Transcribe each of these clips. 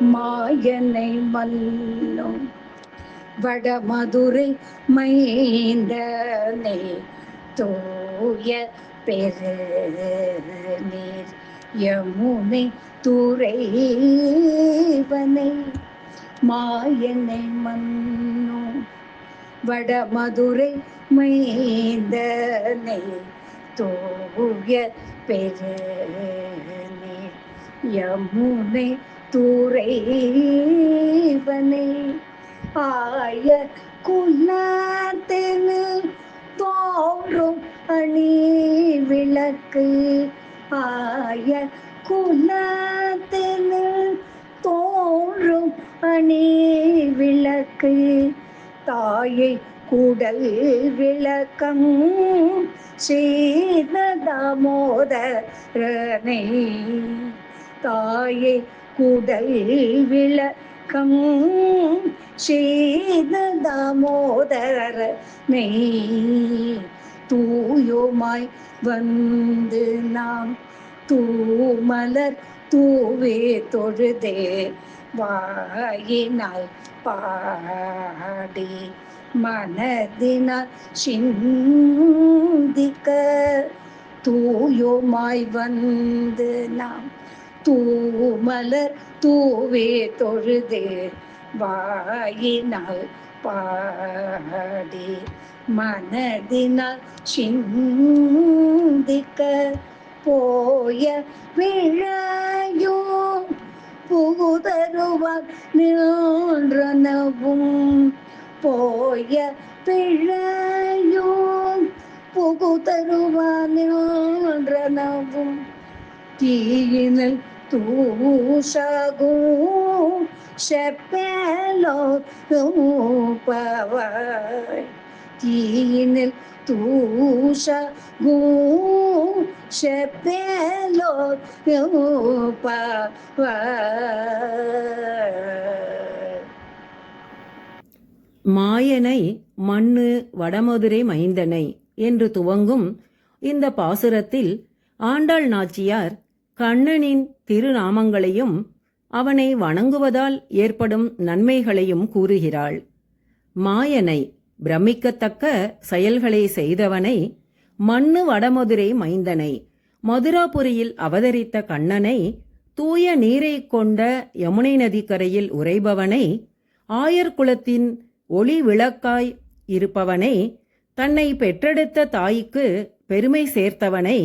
மாயனை மல்லும் வடமதுரை மைந்தனை தூய பெருநீர் யமுனை துறைவனை மாயனை மன்னும் வடமதுரை மைந்தனை தூய பெருநீர் யமுனை துறைவனை ஆய குலத்தெனு தோன்றும் அணி விளக்கு ஆய குலத்தெனு தோன்றும் அணி விளக்கு தாயை கூடல் விளக்கம் ஸ்ரீதாமோதரனை தாயை கூடல் விளக்கம் ஸ்ரீதாமோதரனை தூயோமாய் வந்து நாம் தூமலர் தூவே தொழுதே வாயினால் பாடி மனதினால் சிந்திக்க தூயோமாய் வந்து நாம் தூமலர் தூவே தொழுதே வாயினால் பாடி மனதினால் சிந்திக்க போய விழையோ புகுதருவார் நின்றனவும் போய பிழையோ புகுதருவார் நின்றனவும் தீயினில் தூஷகும் செப்பேலோ பவாய் தீயினில் தூஷகும் செப்பேலோ பவாய். மாயனை மண்ணு வடமதுரை மைந்தனை என்று துவங்கும் இந்த பாசுரத்தில் ஆண்டாள் நாச்சியார் கண்ணனின் திருநாமங்களையும் அவனை வணங்குவதால் ஏற்படும் நன்மைகளையும் கூறுகிறாள். மாயனை பிரமிக்கத்தக்க செயல்களை செய்தவனை, மண்ணு வடமதுரை மைந்தனை, மதுராபுரியில் அவதரித்த கண்ணனை, தூய நீரை கொண்ட யமுனை நதிக்கரையில் உறைபவனை, ஆயர்குலத்தின் ஒளி விளக்காய் இருப்பவனை, தன்னை பெற்றெடுத்த தாய்க்கு பெருமை சேர்த்தவனை,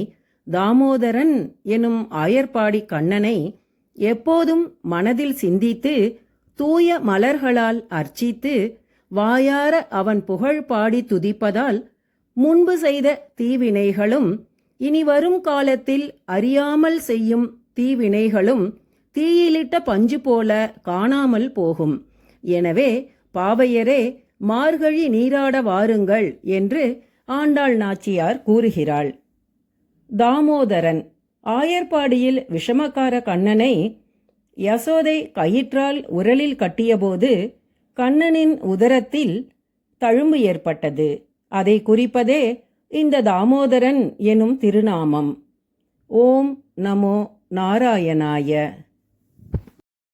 தாமோதரன் எனும் ஆயர்பாடி கண்ணனை எப்போதும் மனதில் சிந்தித்து தூய மலர்களால் அர்ச்சித்து வாயார அவன் புகழ் பாடி துதிப்பதால் முன்பு செய்த தீவினைகளும் இனி வரும் காலத்தில் அறியாமல் செய்யும் தீவினைகளும் தீயிலிட்ட பஞ்சு போல காணாமல் போகும். எனவே பாவையரே மார்கழி நீராட வாருங்கள் என்று ஆண்டாள் நாச்சியார் கூறுகிறாள். தாமோதரன் ஆயர்பாடியில் விஷமக்கார கண்ணனை யசோதை கயிற்றால் உரலில் கட்டியபோது கண்ணனின் உதரத்தில் தழும்பு ஏற்பட்டது. அதை குறிப்பதே இந்த தாமோதரன் எனும் திருநாமம். ஓம் நமோ நாராயணாய.